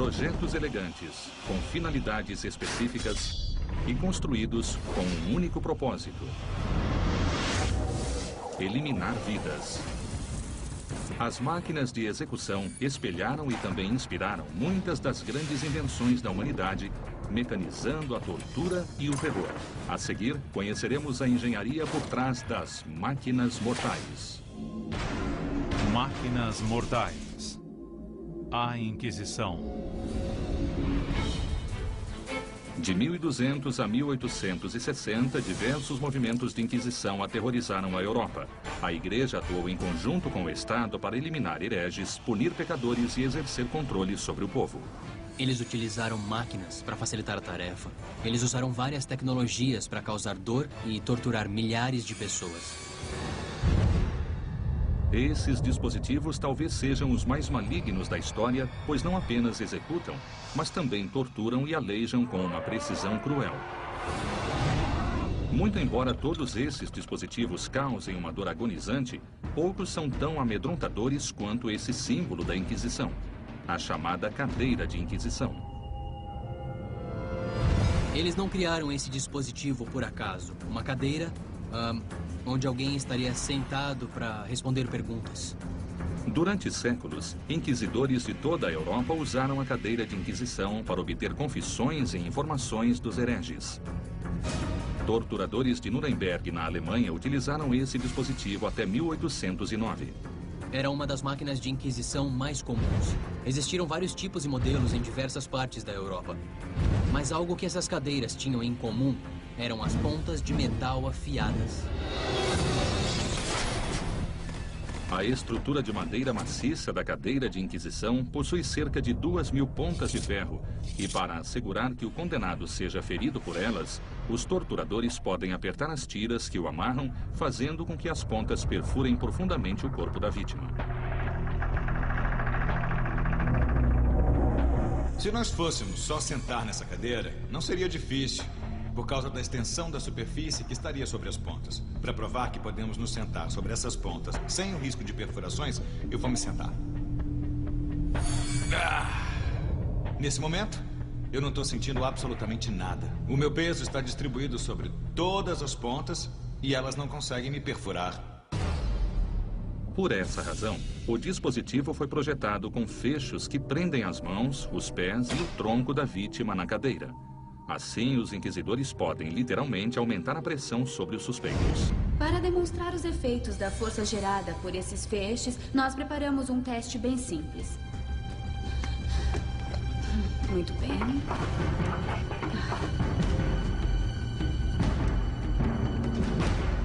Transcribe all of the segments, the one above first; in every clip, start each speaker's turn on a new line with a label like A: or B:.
A: Projetos elegantes, com finalidades específicas e construídos com um único propósito: eliminar vidas. As máquinas de execução espelharam e também inspiraram muitas das grandes invenções da humanidade, mecanizando a tortura e o terror. A seguir, conheceremos a engenharia por trás das máquinas mortais.
B: Máquinas mortais. A Inquisição.
A: De 1200 a 1860, diversos movimentos de Inquisição aterrorizaram a Europa. A Igreja atuou em conjunto com o Estado para eliminar hereges, punir pecadores e exercer controle sobre o povo.
C: Eles utilizaram máquinas para facilitar a tarefa. Eles usaram várias tecnologias para causar dor e torturar milhares de pessoas.
A: Esses dispositivos talvez sejam os mais malignos da história, pois não apenas executam, mas também torturam e aleijam com uma precisão cruel. Muito embora todos esses dispositivos causem uma dor agonizante, poucos são tão amedrontadores quanto esse símbolo da Inquisição, a chamada cadeira de Inquisição.
C: Eles não criaram esse dispositivo por acaso. Uma cadeira onde alguém estaria sentado para responder perguntas.
A: Durante séculos, inquisidores de toda a Europa usaram a cadeira de Inquisição para obter confissões e informações dos hereges. Torturadores de Nuremberg, na Alemanha, utilizaram esse dispositivo até 1809.
C: Era uma das máquinas de Inquisição mais comuns. Existiram vários tipos e modelos em diversas partes da Europa. Mas algo que essas cadeiras tinham em comum eram as pontas de metal afiadas.
A: A estrutura de madeira maciça da cadeira de Inquisição possui cerca de 2.000 pontas de ferro e, para assegurar que o condenado seja ferido por elas, os torturadores podem apertar as tiras que o amarram, fazendo com que as pontas perfurem profundamente o corpo da vítima.
D: Se nós fôssemos só sentar nessa cadeira, não seria difícil, por causa da extensão da superfície que estaria sobre as pontas. Para provar que podemos nos sentar sobre essas pontas sem o risco de perfurações, eu vou me sentar. Nesse momento, eu não estou sentindo absolutamente nada. O meu peso está distribuído sobre todas as pontas e elas não conseguem me perfurar.
A: Por essa razão, o dispositivo foi projetado com fechos que prendem as mãos, os pés e o tronco da vítima na cadeira. Assim, os inquisidores podem, literalmente, aumentar a pressão sobre os suspeitos.
E: Para demonstrar os efeitos da força gerada por esses feixes, nós preparamos um teste bem simples. Muito bem.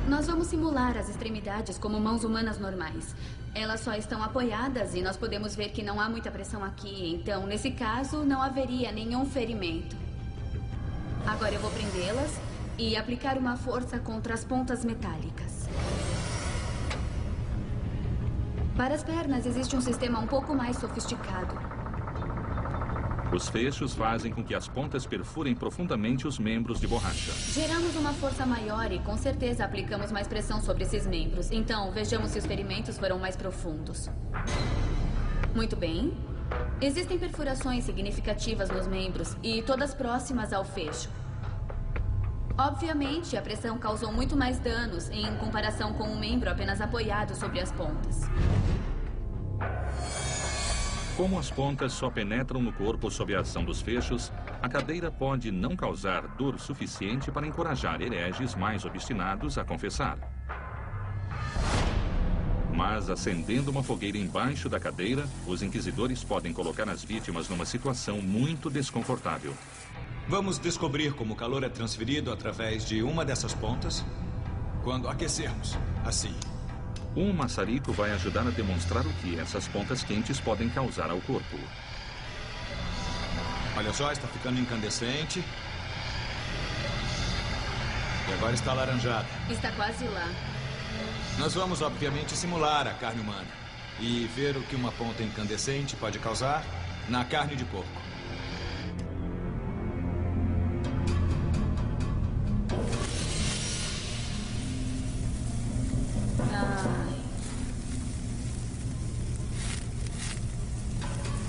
E: Nós vamos simular as extremidades como mãos humanas normais. Elas só estão apoiadas e nós podemos ver que não há muita pressão aqui. Então, nesse caso, não haveria nenhum ferimento. Agora eu vou prendê-las e aplicar uma força contra as pontas metálicas. Para as pernas existe um sistema um pouco mais sofisticado.
A: Os fechos fazem com que as pontas perfurem profundamente os membros de borracha.
E: Geramos uma força maior e com certeza aplicamos mais pressão sobre esses membros. Então, vejamos se os ferimentos foram mais profundos. Muito bem. Existem perfurações significativas nos membros e todas próximas ao fecho. Obviamente, a pressão causou muito mais danos em comparação com um membro apenas apoiado sobre as pontas.
A: Como as pontas só penetram no corpo sob a ação dos fechos, a cadeira pode não causar dor suficiente para encorajar hereges mais obstinados a confessar. Mas, acendendo uma fogueira embaixo da cadeira, os inquisidores podem colocar as vítimas numa situação muito desconfortável.
D: Vamos descobrir como o calor é transferido através de uma dessas pontas quando aquecermos, assim.
A: Um maçarico vai ajudar a demonstrar o que essas pontas quentes podem causar ao corpo.
D: Olha só, está ficando incandescente. E agora está alaranjada.
E: Está quase lá.
D: Nós vamos, obviamente, simular a carne humana e ver o que uma ponta incandescente pode causar na carne de porco.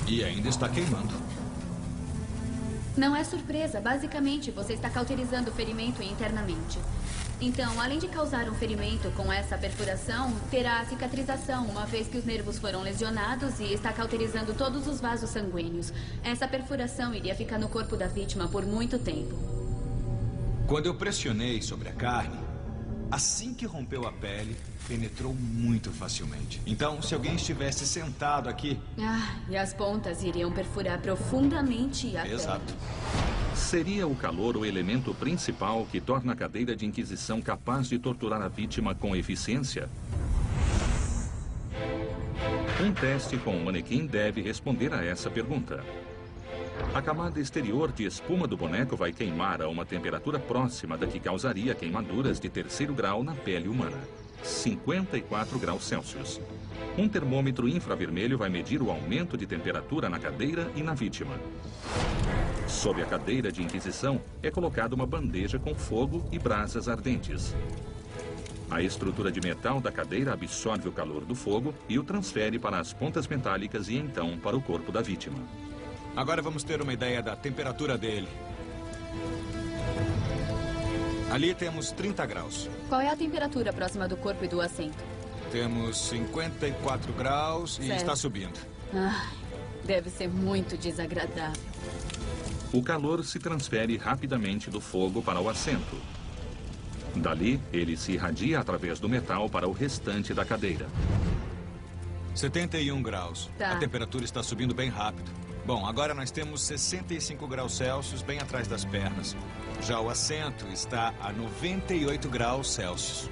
D: E ainda está queimando.
E: Não é surpresa. Basicamente, você está cauterizando o ferimento internamente. Então, além de causar um ferimento com essa perfuração, terá cicatrização, uma vez que os nervos foram lesionados e está cauterizando todos os vasos sanguíneos. Essa perfuração iria ficar no corpo da vítima por muito tempo.
D: Quando eu pressionei sobre a carne, assim que rompeu a pele, penetrou muito facilmente. Então, se alguém estivesse sentado aqui...
E: E as pontas iriam perfurar profundamente a pele.
D: Exato.
A: Seria o calor o elemento principal que torna a cadeira de inquisição capaz de torturar a vítima com eficiência? Um teste com o manequim deve responder a essa pergunta. A camada exterior de espuma do boneco vai queimar a uma temperatura próxima da que causaria queimaduras de 3º grau na pele humana, 54 graus Celsius. Um termômetro infravermelho vai medir o aumento de temperatura na cadeira e na vítima. Sob a cadeira de inquisição é colocada uma bandeja com fogo e brasas ardentes. A estrutura de metal da cadeira absorve o calor do fogo e o transfere para as pontas metálicas e então para o corpo da vítima.
D: Agora vamos ter uma ideia da temperatura dele. Ali temos 30 graus.
E: Qual é a temperatura próxima do corpo e do assento?
D: Temos 54 graus e está subindo.
E: Deve ser muito desagradável.
A: O calor se transfere rapidamente do fogo para o assento. Dali, ele se irradia através do metal para o restante da cadeira.
D: 71 graus.
E: Tá.
D: A temperatura está subindo bem rápido. Bom, agora nós temos 65 graus Celsius bem atrás das pernas. Já o assento está a 98 graus Celsius.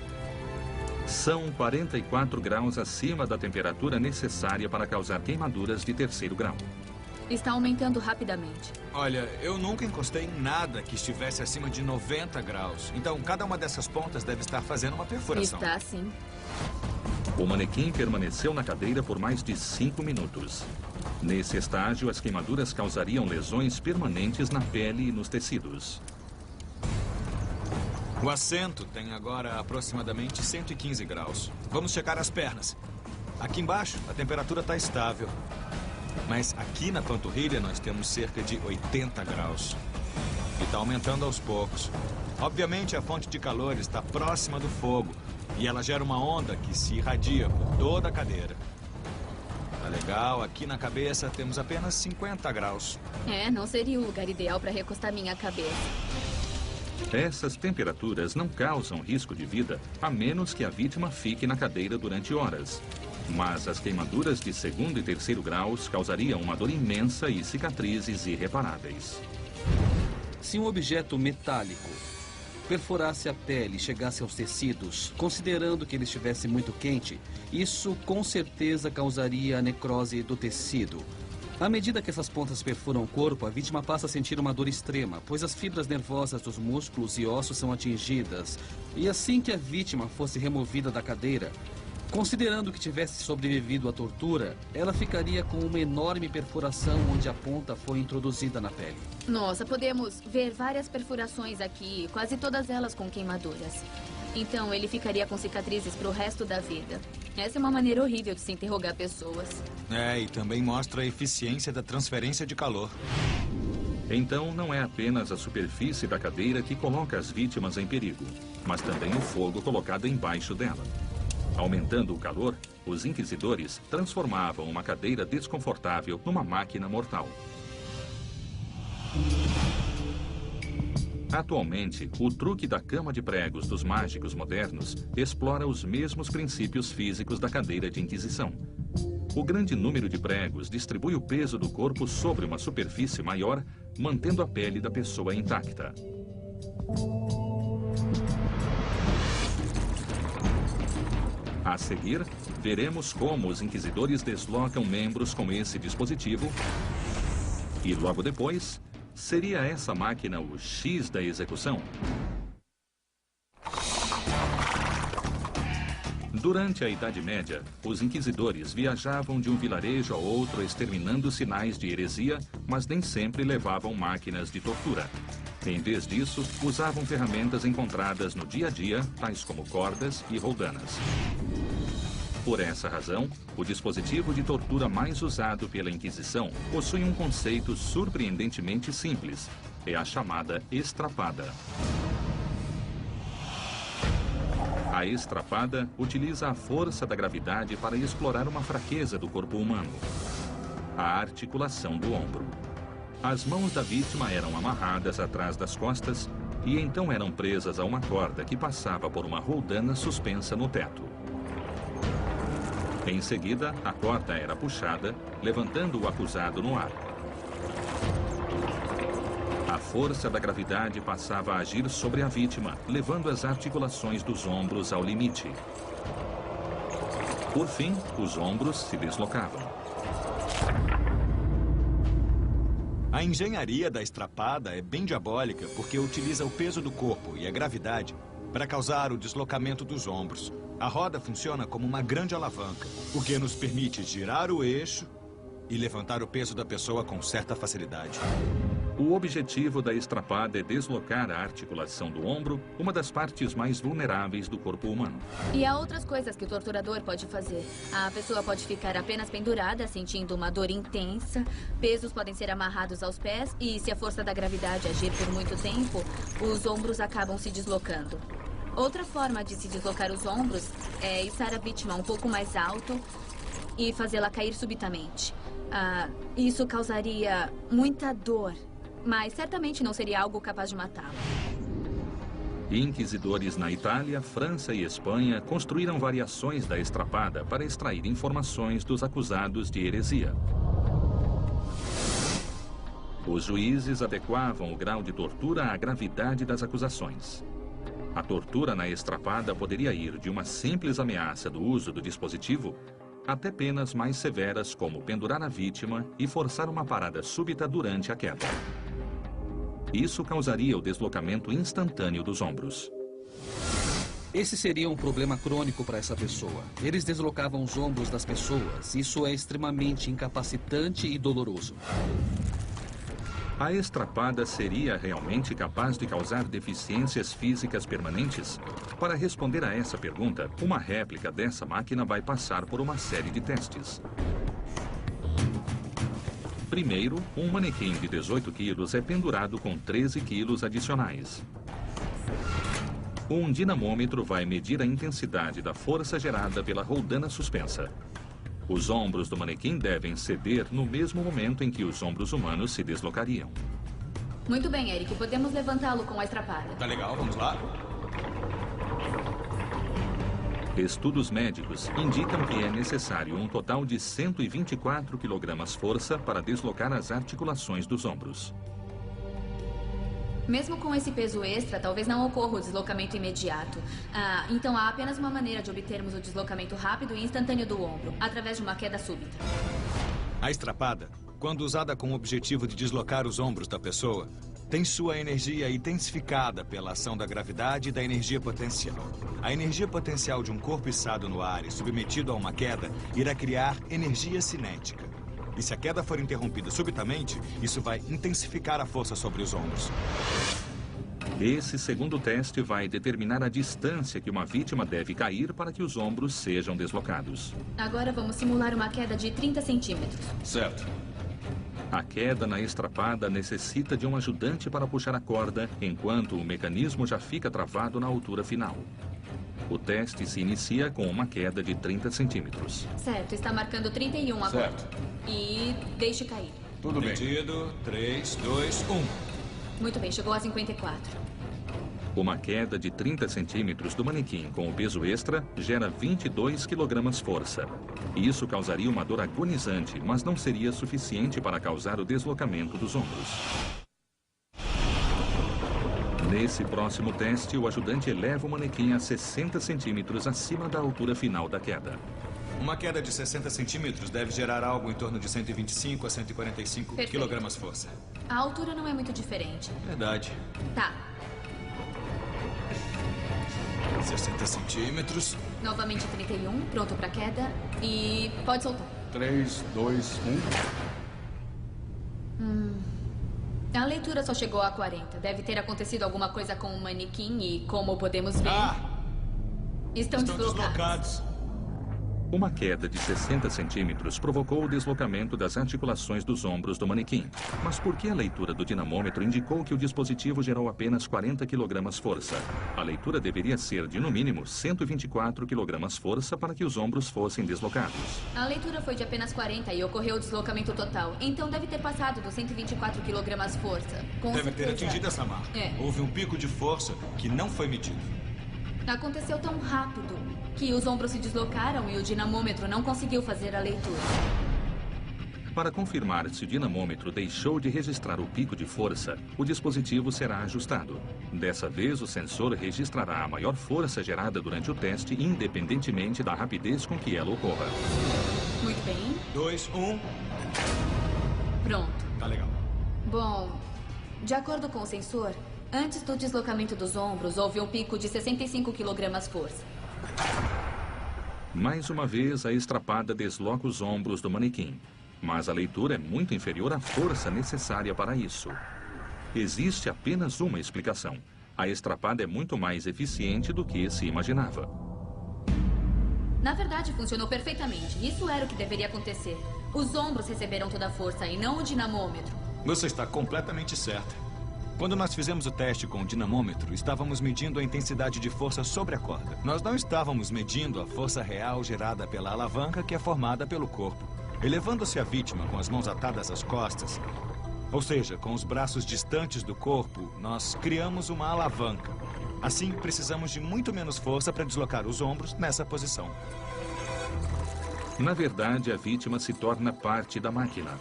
A: São 44 graus acima da temperatura necessária para causar queimaduras de 3º grau.
E: Está aumentando rapidamente.
D: Olha, eu nunca encostei em nada que estivesse acima de 90 graus. Então, cada uma dessas pontas deve estar fazendo uma perfuração.
E: Está sim.
A: O manequim permaneceu na cadeira por mais de 5 minutos. Nesse estágio, as queimaduras causariam lesões permanentes na pele e nos tecidos.
D: O assento tem agora aproximadamente 115 graus. Vamos checar as pernas. Aqui embaixo, a temperatura está estável. Mas aqui na panturrilha nós temos cerca de 80 graus. E está aumentando aos poucos. Obviamente a fonte de calor está próxima do fogo. E ela gera uma onda que se irradia por toda a cadeira. Tá legal, aqui na cabeça temos apenas 50 graus.
E: Não seria o lugar ideal para recostar minha cabeça.
A: Essas temperaturas não causam risco de vida, a menos que a vítima fique na cadeira durante horas. Mas as queimaduras de 2º e 3º graus causariam uma dor imensa e cicatrizes irreparáveis.
F: Se um objeto metálico perfurasse a pele e chegasse aos tecidos, considerando que ele estivesse muito quente, isso com certeza causaria a necrose do tecido. À medida que essas pontas perfuram o corpo, a vítima passa a sentir uma dor extrema, pois as fibras nervosas dos músculos e ossos são atingidas. E assim que a vítima fosse removida da cadeira, considerando que tivesse sobrevivido à tortura, ela ficaria com uma enorme perfuração onde a ponta foi introduzida na pele.
E: Nossa, podemos ver várias perfurações aqui, quase todas elas com queimaduras. Então, ele ficaria com cicatrizes para o resto da vida. Essa é uma maneira horrível de se interrogar pessoas.
D: E também mostra a eficiência da transferência de calor.
A: Então, não é apenas a superfície da cadeira que coloca as vítimas em perigo, mas também o fogo colocado embaixo dela. Aumentando o calor, os inquisidores transformavam uma cadeira desconfortável numa máquina mortal. Atualmente, o truque da cama de pregos dos mágicos modernos explora os mesmos princípios físicos da cadeira de inquisição. O grande número de pregos distribui o peso do corpo sobre uma superfície maior, mantendo a pele da pessoa intacta. A seguir, veremos como os inquisidores deslocam membros com esse dispositivo e, logo depois, seria essa máquina o X da execução? Durante a Idade Média, os inquisidores viajavam de um vilarejo a outro exterminando sinais de heresia, mas nem sempre levavam máquinas de tortura. Em vez disso, usavam ferramentas encontradas no dia a dia, tais como cordas e roldanas. Por essa razão, o dispositivo de tortura mais usado pela Inquisição possui um conceito surpreendentemente simples. É a chamada estrapada. A estrapada utiliza a força da gravidade para explorar uma fraqueza do corpo humano: a articulação do ombro. As mãos da vítima eram amarradas atrás das costas e então eram presas a uma corda que passava por uma roldana suspensa no teto. Em seguida, a corda era puxada, levantando o acusado no ar. A força da gravidade passava a agir sobre a vítima, levando as articulações dos ombros ao limite. Por fim, os ombros se deslocavam.
D: A engenharia da estrapada é bem diabólica porque utiliza o peso do corpo e a gravidade para causar o deslocamento dos ombros. A roda funciona como uma grande alavanca, o que nos permite girar o eixo e levantar o peso da pessoa com certa facilidade.
A: O objetivo da estrapada é deslocar a articulação do ombro, uma das partes mais vulneráveis do corpo humano.
E: E há outras coisas que o torturador pode fazer. A pessoa pode ficar apenas pendurada, sentindo uma dor intensa. Pesos podem ser amarrados aos pés e, se a força da gravidade agir por muito tempo, os ombros acabam se deslocando. Outra forma de se deslocar os ombros é içar a vítima um pouco mais alto e fazê-la cair subitamente. Isso causaria muita dor, mas certamente não seria algo capaz de matá-lo.
A: Inquisidores na Itália, França e Espanha construíram variações da estrapada para extrair informações dos acusados de heresia. Os juízes adequavam o grau de tortura à gravidade das acusações. A tortura na estrapada poderia ir de uma simples ameaça do uso do dispositivo até penas mais severas, como pendurar a vítima e forçar uma parada súbita durante a queda. Isso causaria o deslocamento instantâneo dos ombros.
F: Esse seria um problema crônico para essa pessoa. Eles deslocavam os ombros das pessoas. Isso é extremamente incapacitante e doloroso.
A: A estrapada seria realmente capaz de causar deficiências físicas permanentes? Para responder a essa pergunta, uma réplica dessa máquina vai passar por uma série de testes. Primeiro, um manequim de 18 quilos é pendurado com 13 quilos adicionais. Um dinamômetro vai medir a intensidade da força gerada pela roldana suspensa. Os ombros do manequim devem ceder no mesmo momento em que os ombros humanos se deslocariam.
E: Muito bem, Eric. Podemos levantá-lo com a estrapada.
D: Tá legal, vamos lá?
A: Estudos médicos indicam que é necessário um total de 124 kg-força para deslocar as articulações dos ombros.
E: Mesmo com esse peso extra, talvez não ocorra o deslocamento imediato. Então há apenas uma maneira de obtermos o deslocamento rápido e instantâneo do ombro, através de uma queda súbita.
D: A estrapada, quando usada com o objetivo de deslocar os ombros da pessoa, tem sua energia intensificada pela ação da gravidade e da energia potencial. A energia potencial de um corpo içado no ar e submetido a uma queda irá criar energia cinética. E se a queda for interrompida subitamente, isso vai intensificar a força sobre os ombros.
A: Esse segundo teste vai determinar a distância que uma vítima deve cair para que os ombros sejam deslocados.
E: Agora vamos simular uma queda de 30 centímetros.
D: Certo.
A: A queda na estrapada necessita de um ajudante para puxar a corda, enquanto o mecanismo já fica travado na altura final. O teste se inicia com uma queda de 30 centímetros.
E: Certo, está marcando 31 agora.
D: Certo.
E: E deixe cair.
D: Tudo bem. 3, 2, 1.
E: Muito bem, chegou a 54.
A: Uma queda de 30 centímetros do manequim com o peso extra gera 22 kg-força. Isso causaria uma dor agonizante, mas não seria suficiente para causar o deslocamento dos ombros. Nesse próximo teste, o ajudante eleva o manequim a 60 centímetros acima da altura final da queda.
D: Uma queda de 60 centímetros deve gerar algo em torno de 125 a 145 kg-força.
E: A altura não é muito diferente.
D: Verdade.
E: Tá.
D: 60 centímetros.
E: Novamente 31, pronto para queda. E pode soltar.
G: 3, 2, 1.
E: A leitura só chegou a 40. Deve ter acontecido alguma coisa com o manequim e, como podemos ver, estão deslocados.
A: Uma queda de 60 centímetros provocou o deslocamento das articulações dos ombros do manequim. Mas por que a leitura do dinamômetro indicou que o dispositivo gerou apenas 40 kg força? A leitura deveria ser de, no mínimo, 124 kg força para que os ombros fossem deslocados.
E: A leitura foi de apenas 40 e ocorreu o deslocamento total. Então deve ter passado dos 124 kg força.
D: Deve ter atingido essa marca. Houve um pico de força que não foi medido.
E: Aconteceu tão rápido que os ombros se deslocaram e o dinamômetro não conseguiu fazer a leitura.
A: Para confirmar se o dinamômetro deixou de registrar o pico de força, o dispositivo será ajustado. Dessa vez, o sensor registrará a maior força gerada durante o teste, independentemente da rapidez com que ela ocorra.
E: Muito bem.
D: 2, 1.
E: Pronto.
D: Tá legal.
E: Bom, de acordo com o sensor, antes do deslocamento dos ombros, houve um pico de 65 kg força.
A: Mais uma vez, a estrapada desloca os ombros do manequim. Mas a leitura é muito inferior à força necessária para isso. Existe apenas uma explicação. A estrapada é muito mais eficiente do que se imaginava.
E: Na verdade, funcionou perfeitamente. Isso era o que deveria acontecer. Os ombros receberam toda a força e não o dinamômetro.
D: Você está completamente certa. Quando nós fizemos o teste com o dinamômetro, estávamos medindo a intensidade de força sobre a corda. Nós não estávamos medindo a força real gerada pela alavanca que é formada pelo corpo. Elevando-se a vítima com as mãos atadas às costas, ou seja, com os braços distantes do corpo, nós criamos uma alavanca. Assim, precisamos de muito menos força para deslocar os ombros nessa posição.
A: Na verdade, a vítima se torna parte da máquina.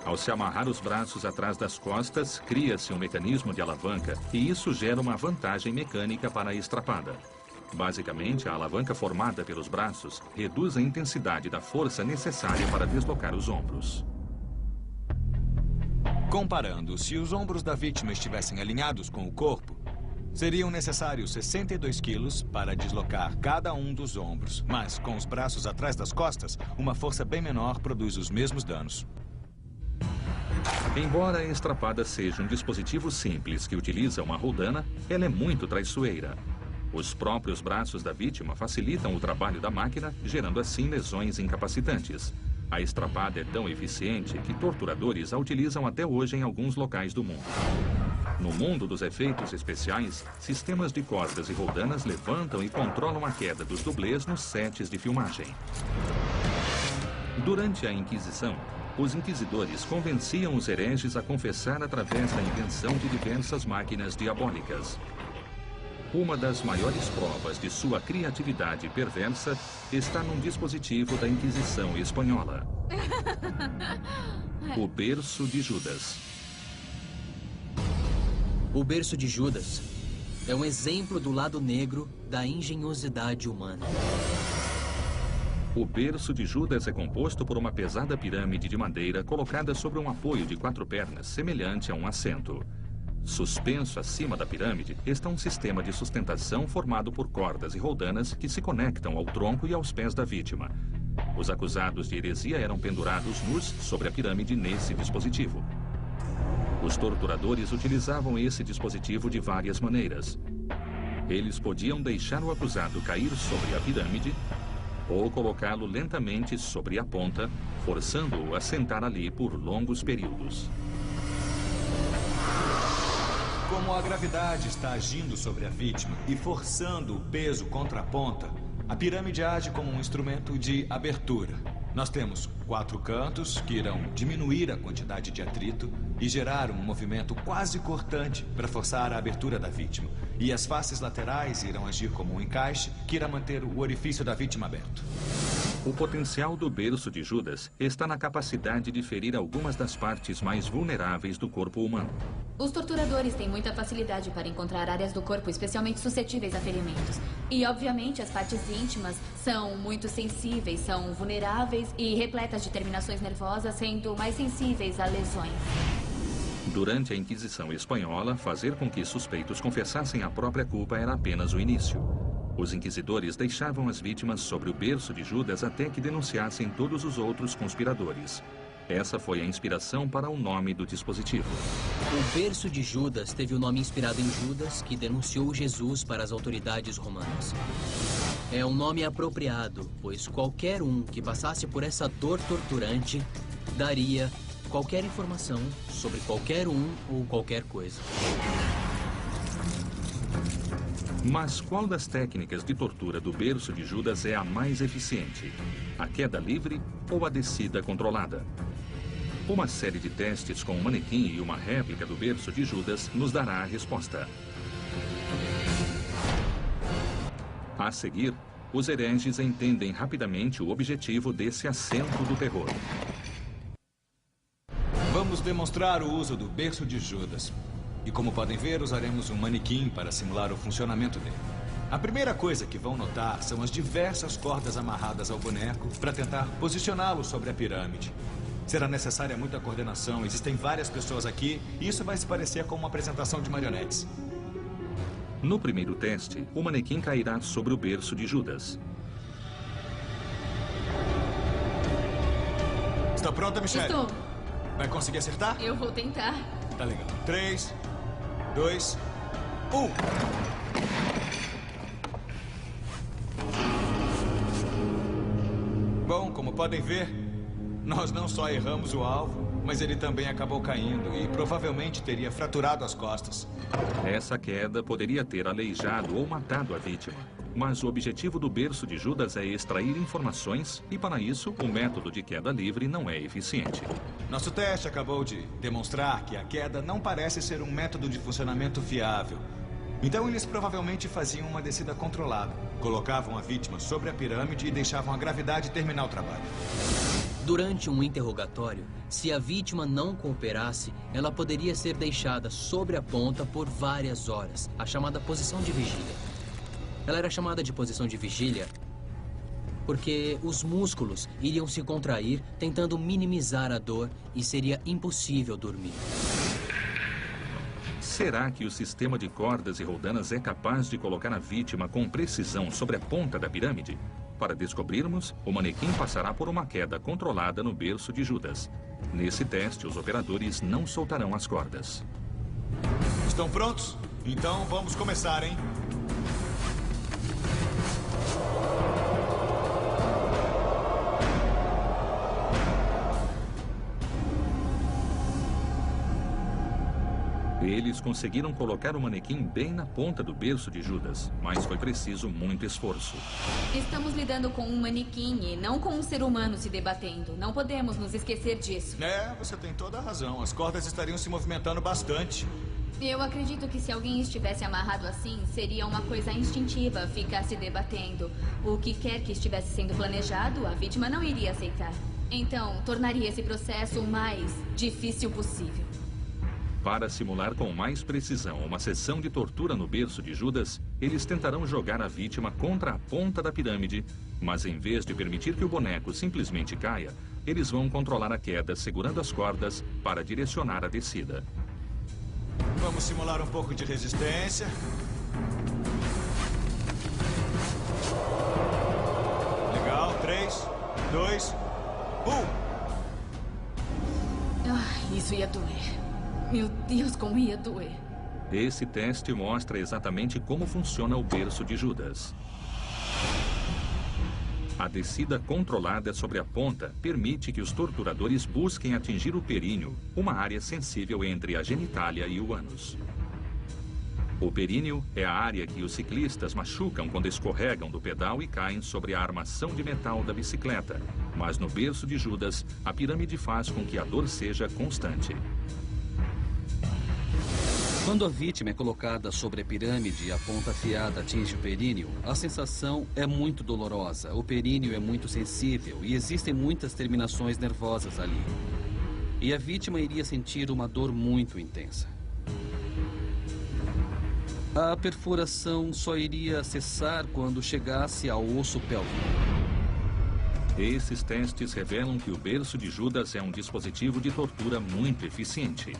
A: Ao se amarrar os braços atrás das costas, cria-se um mecanismo de alavanca e isso gera uma vantagem mecânica para a estrapada. Basicamente, a alavanca formada pelos braços reduz a intensidade da força necessária para deslocar os ombros.
D: Comparando, se os ombros da vítima estivessem alinhados com o corpo, seriam necessários 62 quilos para deslocar cada um dos ombros. Mas, com os braços atrás das costas, uma força bem menor produz os mesmos danos.
A: Embora a estrapada seja um dispositivo simples que utiliza uma roldana, ela é muito traiçoeira. Os próprios braços da vítima facilitam o trabalho da máquina, gerando assim lesões incapacitantes. A estrapada é tão eficiente que torturadores a utilizam até hoje em alguns locais do mundo. No mundo dos efeitos especiais, sistemas de cordas e roldanas levantam e controlam a queda dos dublês nos sets de filmagem. Durante a Inquisição, os inquisidores convenciam os hereges a confessar através da invenção de diversas máquinas diabólicas. Uma das maiores provas de sua criatividade perversa está num dispositivo da Inquisição espanhola. O berço de Judas.
C: O berço de Judas é um exemplo do lado negro da engenhosidade humana.
A: O berço de Judas é composto por uma pesada pirâmide de madeira colocada sobre um apoio de 4 pernas, semelhante a um assento. Suspenso acima da pirâmide está um sistema de sustentação formado por cordas e roldanas que se conectam ao tronco e aos pés da vítima. Os acusados de heresia eram pendurados nus sobre a pirâmide nesse dispositivo. Os torturadores utilizavam esse dispositivo de várias maneiras. Eles podiam deixar o acusado cair sobre a pirâmide ou colocá-lo lentamente sobre a ponta, forçando-o a sentar ali por longos períodos.
D: Como a gravidade está agindo sobre a vítima e forçando o peso contra a ponta, a pirâmide age como um instrumento de abertura. Nós temos 4 cantos que irão diminuir a quantidade de atrito e gerar um movimento quase cortante para forçar a abertura da vítima. E as faces laterais irão agir como um encaixe que irá manter o orifício da vítima aberto.
A: O potencial do berço de Judas está na capacidade de ferir algumas das partes mais vulneráveis do corpo humano.
E: Os torturadores têm muita facilidade para encontrar áreas do corpo especialmente suscetíveis a ferimentos. E, obviamente, as partes íntimas são muito sensíveis, são vulneráveis e repletas de terminações nervosas, sendo mais sensíveis a lesões.
A: Durante a Inquisição espanhola, fazer com que suspeitos confessassem a própria culpa era apenas o início. Os inquisidores deixavam as vítimas sobre o berço de Judas até que denunciassem todos os outros conspiradores. Essa foi a inspiração para o nome do dispositivo.
C: O berço de Judas teve o nome inspirado em Judas, que denunciou Jesus para as autoridades romanas. É um nome apropriado, pois qualquer um que passasse por essa dor torturante daria qualquer informação sobre qualquer um ou qualquer coisa.
A: Mas qual das técnicas de tortura do berço de Judas é a mais eficiente? A queda livre ou a descida controlada? Uma série de testes com um manequim e uma réplica do berço de Judas nos dará a resposta. A seguir, os hereges entendem rapidamente o objetivo desse assento do terror.
D: Vamos demonstrar o uso do berço de Judas. E como podem ver, usaremos um manequim para simular o funcionamento dele. A primeira coisa que vão notar são as diversas cordas amarradas ao boneco para tentar posicioná-lo sobre a pirâmide. Será necessária muita coordenação, existem várias pessoas aqui e isso vai se parecer com uma apresentação de marionetes.
A: No primeiro teste, o manequim cairá sobre o berço de Judas.
D: Está pronta, Michelle?
E: Estou.
D: Vai conseguir acertar?
E: Eu vou tentar.
D: Tá legal. 3, 2, 1. Bom, como podem ver, nós não só erramos o alvo, mas ele também acabou caindo e provavelmente teria fraturado as costas.
A: Essa queda poderia ter aleijado ou matado a vítima. Mas o objetivo do berço de Judas é extrair informações e, para isso, o método de queda livre não é eficiente.
D: Nosso teste acabou de demonstrar que a queda não parece ser um método de funcionamento fiável. Então eles provavelmente faziam uma descida controlada. Colocavam a vítima sobre a pirâmide e deixavam a gravidade terminar o trabalho.
C: Durante um interrogatório, se a vítima não cooperasse, ela poderia ser deixada sobre a ponta por várias horas, a chamada posição de vigília. Ela era chamada de posição de vigília porque os músculos iriam se contrair, tentando minimizar a dor, e seria impossível dormir.
A: Será que o sistema de cordas e roldanas é capaz de colocar a vítima com precisão sobre a ponta da pirâmide? Para descobrirmos, o manequim passará por uma queda controlada no berço de Judas. Nesse teste, os operadores não soltarão as cordas.
D: Estão prontos? Então vamos começar, hein?
A: Eles conseguiram colocar o manequim bem na ponta do berço de Judas, mas foi preciso muito esforço.
E: Estamos lidando com um manequim e não com um ser humano se debatendo. Não podemos nos esquecer disso.
D: É, você tem toda a razão. As cordas estariam se movimentando bastante.
E: Eu acredito que se alguém estivesse amarrado assim, seria uma coisa instintiva ficar se debatendo. O que quer que estivesse sendo planejado, a vítima não iria aceitar. Então, tornaria esse processo o mais difícil possível.
A: Para simular com mais precisão uma sessão de tortura no berço de Judas, eles tentarão jogar a vítima contra a ponta da pirâmide, mas em vez de permitir que o boneco simplesmente caia, eles vão controlar a queda segurando as cordas para direcionar a descida.
D: Vamos simular um pouco de resistência. Legal, 3, 2, 1.
E: Isso ia doer. Meu Deus, como ia doer.
A: Esse teste mostra exatamente como funciona o berço de Judas. A descida controlada sobre a ponta permite que os torturadores busquem atingir o períneo, uma área sensível entre a genitália e o ânus. O períneo é a área que os ciclistas machucam quando escorregam do pedal e caem sobre a armação de metal da bicicleta. Mas no berço de Judas, a pirâmide faz com que a dor seja constante.
F: Quando a vítima é colocada sobre a pirâmide e a ponta afiada atinge o períneo, a sensação é muito dolorosa. O períneo é muito sensível e existem muitas terminações nervosas ali. E a vítima iria sentir uma dor muito intensa. A perfuração só iria cessar quando chegasse ao osso pélvico.
A: Esses testes revelam que o berço de Judas é um dispositivo de tortura muito eficiente.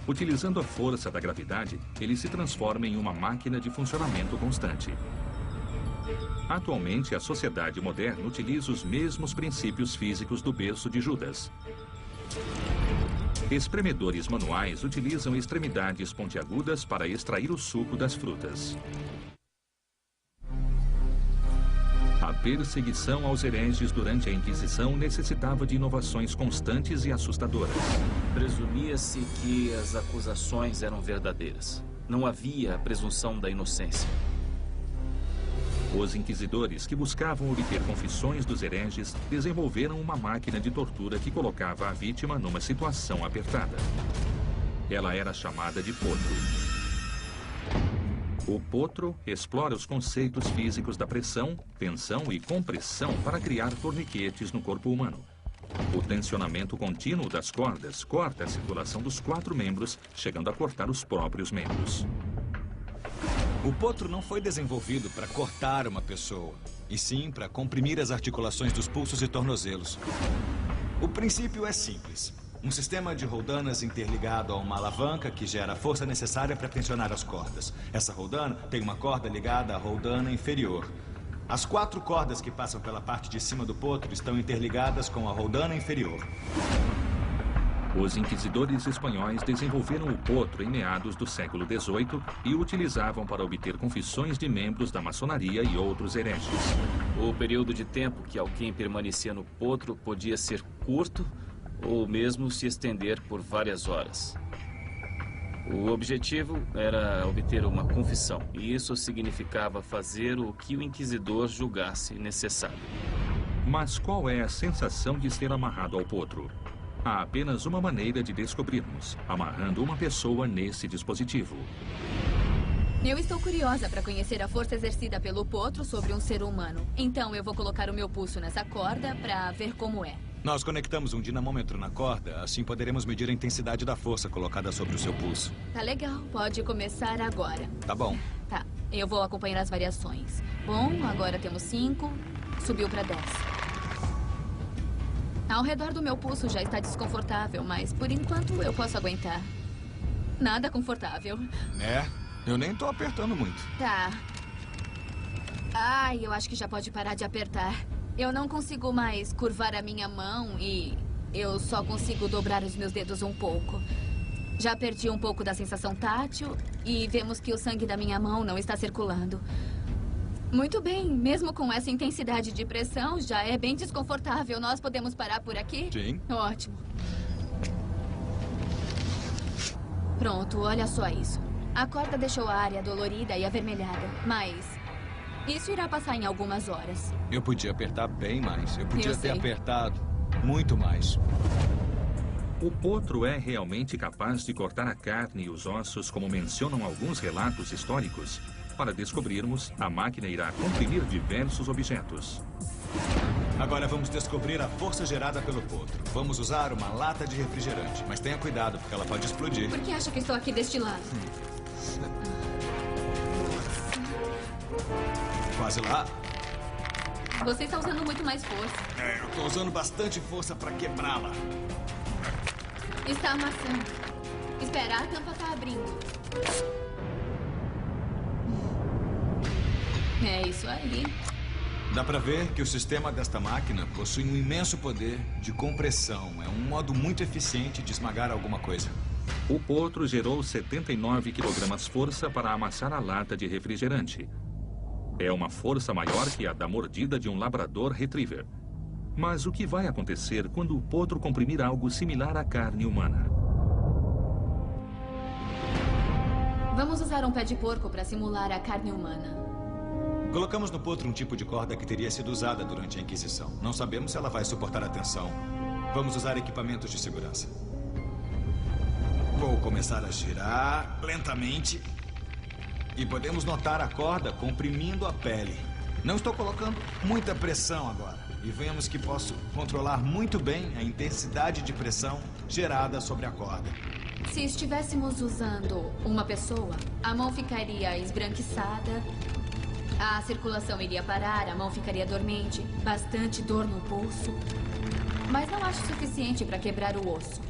A: Utilizando a força da gravidade, ele se transforma em uma máquina de funcionamento constante. Atualmente, a sociedade moderna utiliza os mesmos princípios físicos do berço de Judas. Espremedores manuais utilizam extremidades pontiagudas para extrair o suco das frutas. perseguição aos hereges durante a Inquisição necessitava de inovações constantes e assustadoras.
G: Presumia-se que as acusações eram verdadeiras. Não havia a presunção da inocência.
A: Os inquisidores, que buscavam obter confissões dos hereges, desenvolveram uma máquina de tortura que colocava a vítima numa situação apertada. Ela era chamada de potro. O potro explora os conceitos físicos da pressão, tensão e compressão para criar torniquetes no corpo humano. O tensionamento contínuo das cordas corta a circulação dos 4 membros, chegando a cortar os próprios membros.
D: O potro não foi desenvolvido para cortar uma pessoa, e sim para comprimir as articulações dos pulsos e tornozelos. O princípio é simples. Um sistema de roldanas interligado a uma alavanca que gera a força necessária para tensionar as cordas. Essa roldana tem uma corda ligada à roldana inferior. As 4 cordas que passam pela parte de cima do potro estão interligadas com a roldana inferior.
A: Os inquisidores espanhóis desenvolveram o potro em meados do século XVIII e o utilizavam para obter confissões de membros da maçonaria e outros hereges.
G: O período de tempo que alguém permanecia no potro podia ser curto ou mesmo se estender por várias horas. O objetivo era obter uma confissão, e isso significava fazer o que o inquisidor julgasse necessário.
A: Mas qual é a sensação de ser amarrado ao potro? Há apenas uma maneira de descobrirmos, amarrando uma pessoa nesse dispositivo.
E: Eu estou curiosa para conhecer a força exercida pelo potro sobre um ser humano. Então eu vou colocar o meu pulso nessa corda para ver como é.
D: Nós conectamos um dinamômetro na corda, assim poderemos medir a intensidade da força colocada sobre o seu pulso.
E: Tá legal, pode começar agora.
D: Tá bom.
E: Tá, eu vou acompanhar as variações. Bom, agora temos 5, subiu para 10. Ao redor do meu pulso já está desconfortável, mas por enquanto eu posso aguentar. Nada confortável.
D: É, eu nem tô apertando muito.
E: Tá. Ai, eu acho que já pode parar de apertar. Eu não consigo mais curvar a minha mão e eu só consigo dobrar os meus dedos um pouco. Já perdi um pouco da sensação tátil e vemos que o sangue da minha mão não está circulando. Muito bem, mesmo com essa intensidade de pressão, já é bem desconfortável. Nós podemos parar por aqui?
D: Sim.
E: Ótimo. Pronto, olha só isso. A corda deixou a área dolorida e avermelhada, mas isso irá passar em algumas horas.
D: Eu podia apertar bem mais. Eu podia
E: Eu
D: ter
E: sei.
D: apertado muito mais.
A: O potro é realmente capaz de cortar a carne e os ossos, como mencionam alguns relatos históricos? Para descobrirmos, a máquina irá comprimir diversos objetos.
D: Agora vamos descobrir a força gerada pelo potro. Vamos usar uma lata de refrigerante, mas tenha cuidado, porque ela pode explodir.
E: Por que acha que estou aqui deste lado?
D: Quase lá.
E: Você está usando muito mais força.
D: É, eu tô usando bastante força para quebrá-la.
E: Está amassando. Espera, a tampa está abrindo. É isso aí.
D: Dá para ver que o sistema desta máquina possui um imenso poder de compressão. É um modo muito eficiente de esmagar alguma coisa.
A: O potro gerou 79 kg-força para amassar a lata de refrigerante. É uma força maior que a da mordida de um labrador retriever. Mas o que vai acontecer quando o potro comprimir algo similar à carne humana?
E: Vamos usar um pé de porco para simular a carne humana.
D: Colocamos no potro um tipo de corda que teria sido usada durante a Inquisição. Não sabemos se ela vai suportar a tensão. Vamos usar equipamentos de segurança. Vou começar a girar lentamente. E podemos notar a corda comprimindo a pele. Não estou colocando muita pressão agora. E vemos que posso controlar muito bem a intensidade de pressão gerada sobre a corda.
E: Se estivéssemos usando uma pessoa, a mão ficaria esbranquiçada, a circulação iria parar, a mão ficaria dormente, bastante dor no pulso. Mas não acho suficiente para quebrar o osso.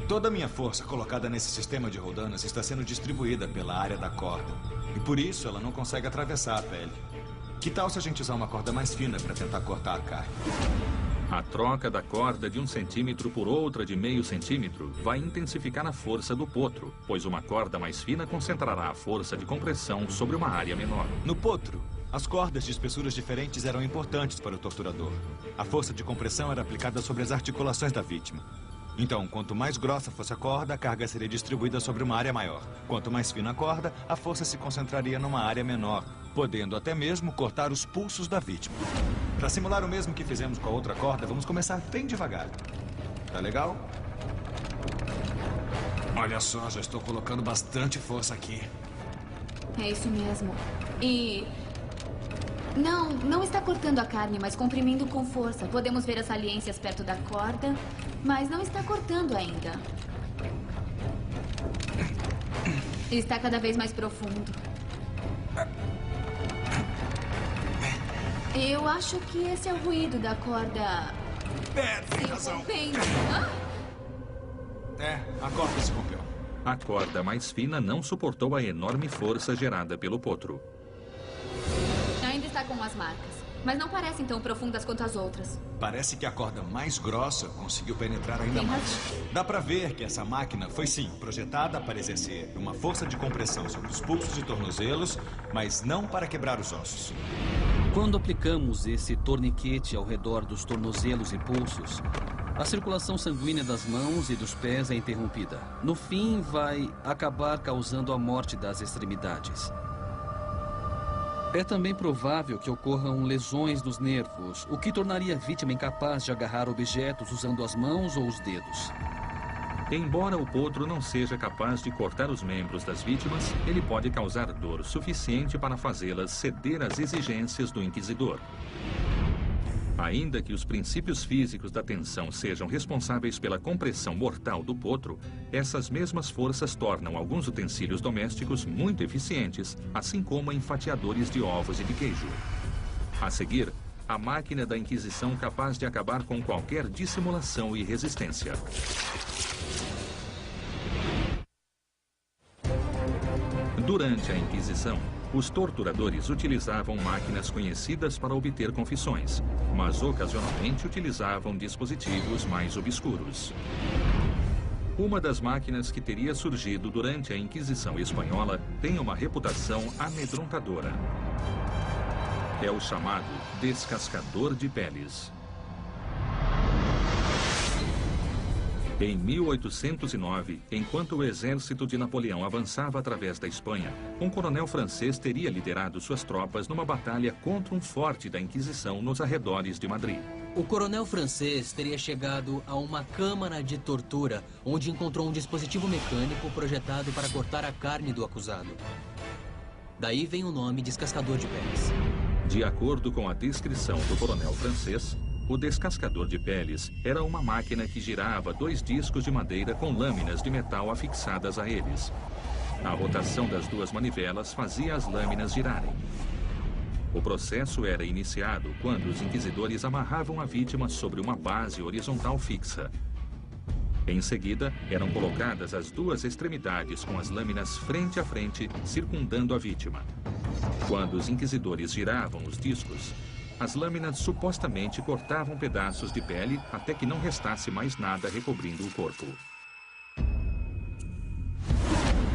D: Toda a minha força colocada nesse sistema de roldanas está sendo distribuída pela área da corda. E por isso ela não consegue atravessar a pele. Que tal se a gente usar uma corda mais fina para tentar cortar a carne?
A: A troca da corda de 1 centímetro por outra de meio centímetro vai intensificar a força do potro, pois uma corda mais fina concentrará a força de compressão sobre uma área menor.
D: No potro, As cordas de espessuras diferentes eram importantes para o torturador. A força de compressão era aplicada sobre as articulações da vítima. Então, quanto mais grossa fosse a corda, a carga seria distribuída sobre uma área maior. Quanto mais fina a corda, a força se concentraria numa área menor, podendo até mesmo cortar os pulsos da vítima. Para simular o mesmo que fizemos com a outra corda, vamos começar bem devagar. Tá legal? Olha só, já estou colocando bastante força aqui.
E: É isso mesmo. E... Não está cortando a carne, mas comprimindo com força. Podemos ver as saliências perto da corda, mas não está cortando ainda. Está cada vez mais profundo. Eu acho que esse é o ruído da corda...
D: Tem razão.
E: rompendo.
D: A corda se rompeu.
A: A corda mais fina não suportou a enorme força gerada pelo potro.
E: Ainda está com as marcas, mas não parecem tão profundas quanto as outras.
D: Parece que a corda mais grossa conseguiu penetrar ainda
E: Tem
D: mais.
E: razão.
D: Dá pra ver que essa máquina foi sim projetada para exercer uma força de compressão sobre os pulsos e tornozelos, mas não para quebrar os ossos.
F: Quando aplicamos esse torniquete ao redor dos tornozelos e pulsos, a circulação sanguínea das mãos e dos pés é interrompida. No fim, vai acabar causando a morte das extremidades. É também provável que ocorram lesões nos nervos, o que tornaria a vítima incapaz de agarrar objetos usando as mãos ou os dedos.
A: Embora o potro não seja capaz de cortar os membros das vítimas, ele pode causar dor suficiente para fazê-las ceder às exigências do inquisidor. Ainda que os princípios físicos da tensão sejam responsáveis pela compressão mortal do potro, essas mesmas forças tornam alguns utensílios domésticos muito eficientes, assim como enfateadores de ovos e de queijo. A seguir, a máquina da Inquisição capaz de acabar com qualquer dissimulação e resistência. Durante a Inquisição, os torturadores utilizavam máquinas conhecidas para obter confissões, mas ocasionalmente utilizavam dispositivos mais obscuros. Uma das máquinas que teria surgido durante a Inquisição Espanhola tem uma reputação amedrontadora. É o chamado descascador de peles. Em 1809, enquanto o exército de Napoleão avançava através da Espanha, um coronel francês teria liderado suas tropas numa batalha contra um forte da Inquisição nos arredores de Madrid.
C: O coronel francês teria chegado a uma câmara de tortura, onde encontrou um dispositivo mecânico projetado para cortar a carne do acusado. Daí vem o nome descascador de peles.
A: De acordo com a descrição do coronel francês, o descascador de peles era uma máquina que girava 2 discos de madeira com lâminas de metal afixadas a eles. A rotação das 2 manivelas fazia as lâminas girarem. O processo era iniciado quando os inquisidores amarravam a vítima sobre uma base horizontal fixa. Em seguida, eram colocadas as 2 extremidades com as lâminas frente a frente, circundando a vítima. Quando os inquisidores giravam os discos, as lâminas supostamente cortavam pedaços de pele até que não restasse mais nada recobrindo o corpo.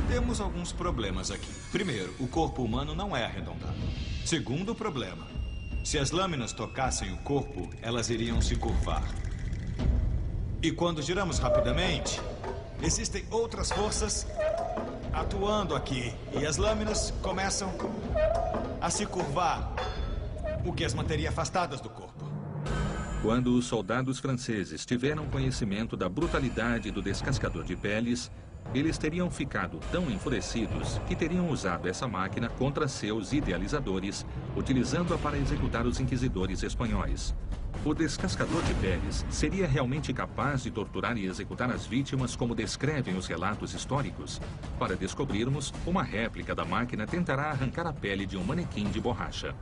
D: Temos alguns problemas aqui. Primeiro, o corpo humano não é arredondado. Segundo problema, se as lâminas tocassem o corpo, elas iriam se curvar. E quando giramos rapidamente, existem outras forças atuando aqui. E as lâminas começam a se curvar, o que as manteria afastadas do corpo.
A: Quando os soldados franceses tiveram conhecimento da brutalidade do descascador de peles, eles teriam ficado tão enfurecidos que teriam usado essa máquina contra seus idealizadores, utilizando-a para executar os inquisidores espanhóis. O descascador de peles seria realmente capaz de torturar e executar as vítimas como descrevem os relatos históricos? Para descobrirmos, uma réplica da máquina tentará arrancar a pele de um manequim de borracha.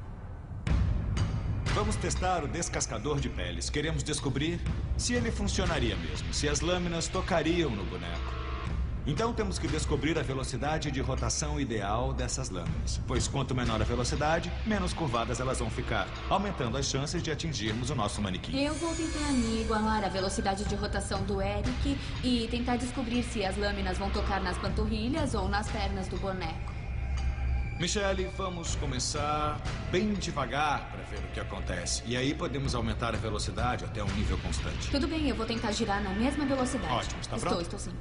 D: Vamos testar o descascador de peles. Queremos descobrir se ele funcionaria mesmo, se as lâminas tocariam no boneco. Então temos que descobrir a velocidade de rotação ideal dessas lâminas, pois quanto menor a velocidade, menos curvadas elas vão ficar, aumentando as chances de atingirmos o nosso manequim.
E: Eu vou tentar me igualar à velocidade de rotação do Eric e tentar descobrir se as lâminas vão tocar nas panturrilhas ou nas pernas do boneco.
D: Michelle, vamos começar bem devagar para ver o que acontece. E aí podemos aumentar a velocidade até um nível constante.
E: Tudo bem, eu vou tentar girar na mesma velocidade.
D: Ótimo, está pronto?
E: Estou sim.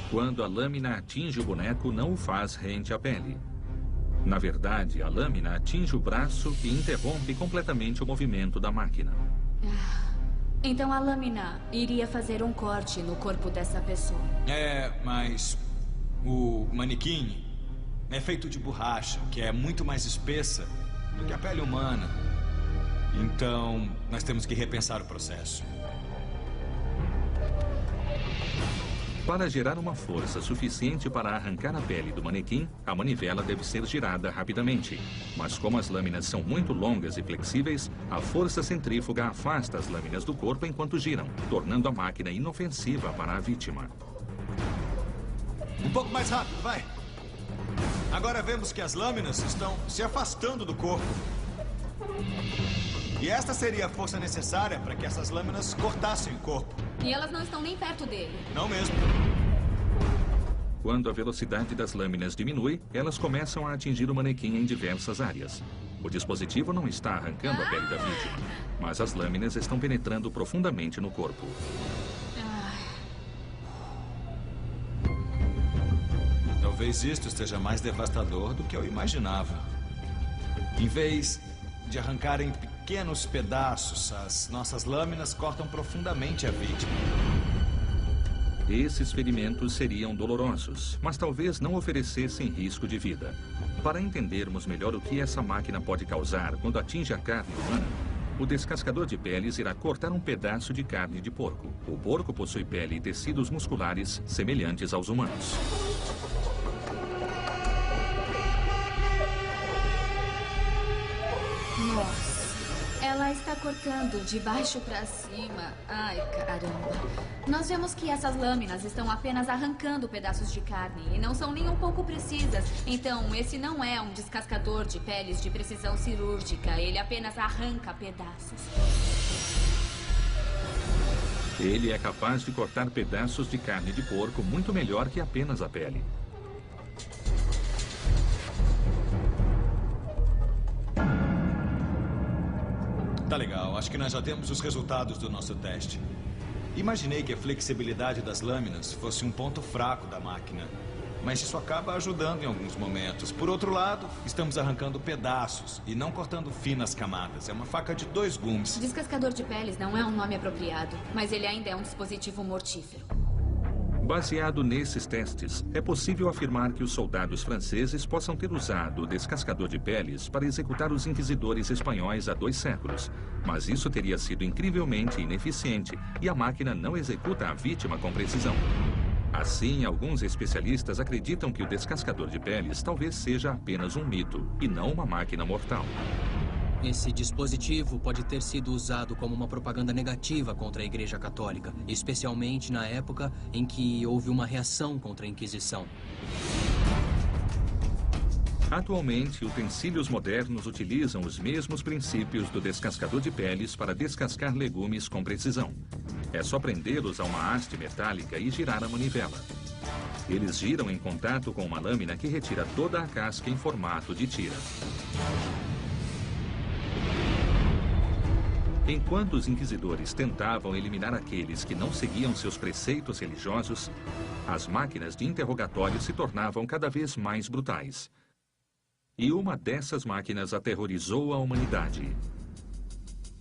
A: Quando a lâmina atinge o boneco, não o faz rente à pele. Na verdade, a lâmina atinge o braço e interrompe completamente o movimento da máquina.
E: Então a lâmina iria fazer um corte no corpo dessa pessoa.
D: Mas o manequim é feito de borracha, que é muito mais espessa do que a pele humana. Então, nós temos que repensar o processo.
A: Para gerar uma força suficiente para arrancar a pele do manequim, a manivela deve ser girada rapidamente. Mas como as lâminas são muito longas e flexíveis, a força centrífuga afasta as lâminas do corpo enquanto giram, tornando a máquina inofensiva para a vítima.
D: Um pouco mais rápido, vai! Agora vemos que as lâminas estão se afastando do corpo. E esta seria a força necessária para que essas lâminas cortassem o corpo.
E: E elas não estão nem perto dele.
D: Não mesmo.
A: Quando a velocidade das lâminas diminui, elas começam a atingir o manequim em diversas áreas. O dispositivo não está arrancando a pele da vítima, mas as lâminas estão penetrando profundamente no corpo.
D: Talvez isto esteja mais devastador do que eu imaginava. Em vez de arrancar em pequenos pedaços, as nossas lâminas cortam profundamente a vítima.
A: Esses ferimentos seriam dolorosos, mas talvez não oferecessem risco de vida. Para entendermos melhor o que essa máquina pode causar quando atinge a carne humana, o descascador de peles irá cortar um pedaço de carne de porco. O porco possui pele e tecidos musculares semelhantes aos humanos.
E: Nossa, ela está cortando de baixo para cima. Ai, caramba. Nós vemos que essas lâminas estão apenas arrancando pedaços de carne e não são nem um pouco precisas. Então, esse não é um descascador de peles de precisão cirúrgica. Ele apenas arranca pedaços.
A: Ele é capaz de cortar pedaços de carne de porco muito melhor que apenas a pele.
D: Tá legal, acho que nós já temos os resultados do nosso teste. Imaginei que a flexibilidade das lâminas fosse um ponto fraco da máquina, mas isso acaba ajudando em alguns momentos. Por outro lado, estamos arrancando pedaços e não cortando finas camadas. É uma faca de 2 gumes.
E: Descascador de peles não é um nome apropriado, mas ele ainda é um dispositivo mortífero.
A: Baseado nesses testes, é possível afirmar que os soldados franceses possam ter usado o descascador de peles para executar os inquisidores espanhóis há 2 séculos. Mas isso teria sido incrivelmente ineficiente e a máquina não executa a vítima com precisão. Assim, alguns especialistas acreditam que o descascador de peles talvez seja apenas um mito e não uma máquina mortal.
C: Esse dispositivo pode ter sido usado como uma propaganda negativa contra a Igreja Católica, especialmente na época em que houve uma reação contra a Inquisição.
A: Atualmente, utensílios modernos utilizam os mesmos princípios do descascador de peles para descascar legumes com precisão. É só prendê-los a uma haste metálica e girar a manivela. Eles giram em contato com uma lâmina que retira toda a casca em formato de tira. Enquanto os inquisidores tentavam eliminar aqueles que não seguiam seus preceitos religiosos, as máquinas de interrogatório se tornavam cada vez mais brutais. E uma dessas máquinas aterrorizou a humanidade.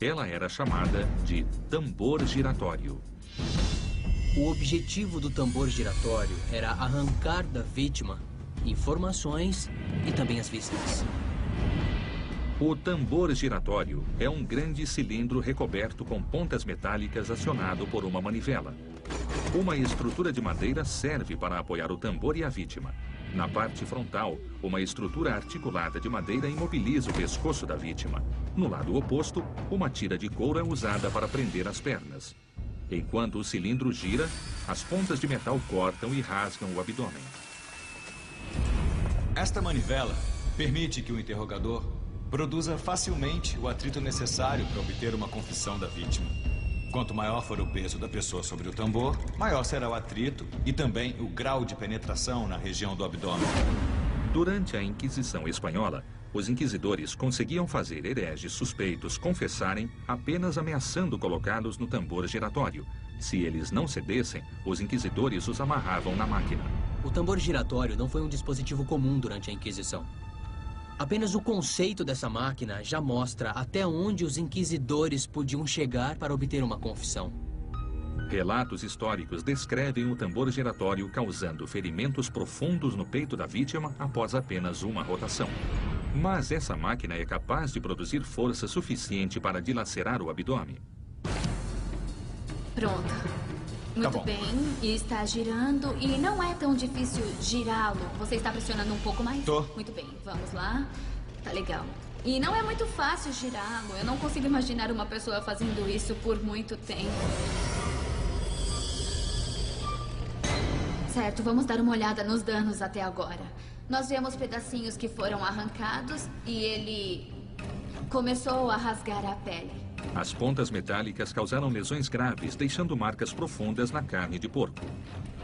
A: Ela era chamada de tambor giratório.
C: O objetivo do tambor giratório era arrancar da vítima informações e também as vísceras.
A: O tambor giratório é um grande cilindro recoberto com pontas metálicas acionado por uma manivela. Uma estrutura de madeira serve para apoiar o tambor e a vítima. Na parte frontal, uma estrutura articulada de madeira imobiliza o pescoço da vítima. No lado oposto, uma tira de couro é usada para prender as pernas. Enquanto o cilindro gira, as pontas de metal cortam e rasgam o abdômen.
D: Esta manivela permite que o interrogador produza facilmente o atrito necessário para obter uma confissão da vítima. Quanto maior for o peso da pessoa sobre o tambor, maior será o atrito e também o grau de penetração na região do abdômen.
A: Durante a Inquisição Espanhola, os inquisidores conseguiam fazer hereges suspeitos confessarem apenas ameaçando colocá-los no tambor giratório. Se eles não cedessem, os inquisidores os amarravam na máquina.
C: O tambor giratório não foi um dispositivo comum durante a Inquisição. Apenas o conceito dessa máquina já mostra até onde os inquisidores podiam chegar para obter uma confissão.
A: Relatos históricos descrevem o tambor giratório causando ferimentos profundos no peito da vítima após apenas uma rotação. Mas essa máquina é capaz de produzir força suficiente para dilacerar o abdômen.
E: Pronto. Muito
D: bom.
E: bem, e está girando e não é tão difícil girá-lo. Você está pressionando um pouco mais?
D: Tô.
E: Muito bem, vamos lá. Tá legal. E não é muito fácil girá-lo. Eu não consigo imaginar uma pessoa fazendo isso por muito tempo. Certo, vamos dar uma olhada nos danos até agora. Nós vemos pedacinhos que foram arrancados e ele começou a rasgar a pele.
A: As pontas metálicas causaram lesões graves, deixando marcas profundas na carne de porco.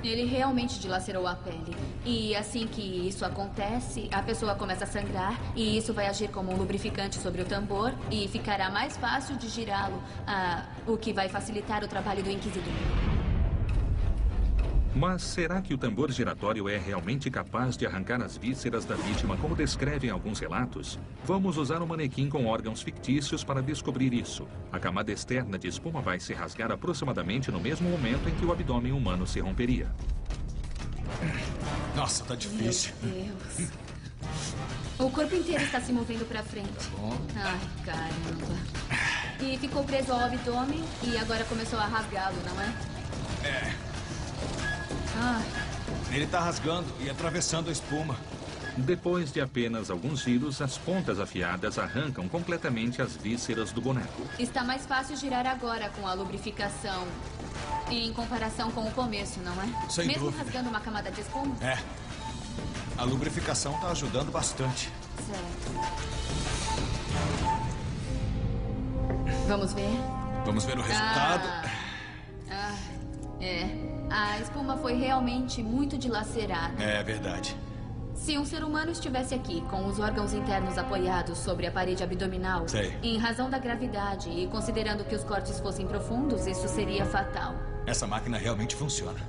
E: Ele realmente dilacerou a pele. E assim que isso acontece, a pessoa começa a sangrar e isso vai agir como um lubrificante sobre o tambor e ficará mais fácil de girá-lo, o que vai facilitar o trabalho do inquisidor.
A: Mas será que o tambor giratório é realmente capaz de arrancar as vísceras da vítima, como descrevem alguns relatos? Vamos usar um manequim com órgãos fictícios para descobrir isso. A camada externa de espuma vai se rasgar aproximadamente no mesmo momento em que o abdômen humano se romperia.
D: Nossa, tá difícil.
E: Meu Deus. O corpo inteiro está se movendo para frente.
D: Tá bom.
E: Ai, caramba. E ficou preso ao abdômen e agora começou a rasgá-lo, não é?
D: É.
E: Ai.
D: Ele tá rasgando e atravessando a espuma.
A: Depois de apenas alguns giros, as pontas afiadas arrancam completamente as vísceras do boneco.
E: Está mais fácil girar agora com a lubrificação em comparação com o começo, não é?
D: Sem
E: Mesmo
D: dúvida.
E: rasgando uma camada de espuma?
D: É. A lubrificação tá ajudando bastante.
E: Certo. Vamos ver?
D: Vamos ver o resultado.
E: É. A espuma foi realmente muito dilacerada.
D: É verdade.
E: Se um ser humano estivesse aqui com os órgãos internos apoiados sobre a parede abdominal,
D: Sei.
E: em razão da gravidade e considerando que os cortes fossem profundos, isso seria fatal.
D: Essa máquina realmente funciona.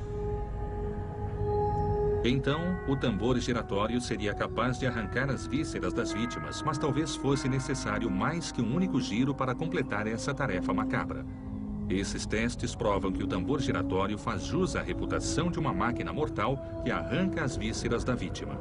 A: Então, o tambor giratório seria capaz de arrancar as vísceras das vítimas, mas talvez fosse necessário mais que um único giro para completar essa tarefa macabra. Esses testes provam que o tambor giratório faz jus à reputação de uma máquina mortal que arranca as vísceras da vítima.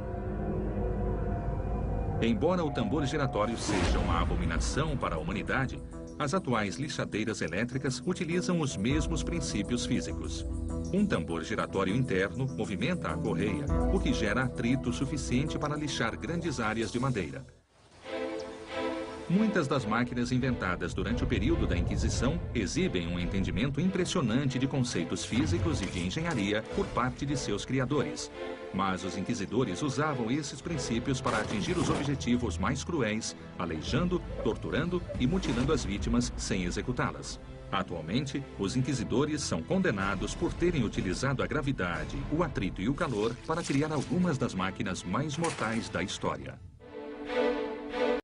A: Embora o tambor giratório seja uma abominação para a humanidade, as atuais lixadeiras elétricas utilizam os mesmos princípios físicos. Um tambor giratório interno movimenta a correia, o que gera atrito suficiente para lixar grandes áreas de madeira. Muitas das máquinas inventadas durante o período da Inquisição exibem um entendimento impressionante de conceitos físicos e de engenharia por parte de seus criadores. Mas os inquisidores usavam esses princípios para atingir os objetivos mais cruéis, aleijando, torturando e mutilando as vítimas sem executá-las. Atualmente, os inquisidores são condenados por terem utilizado a gravidade, o atrito e o calor para criar algumas das máquinas mais mortais da história.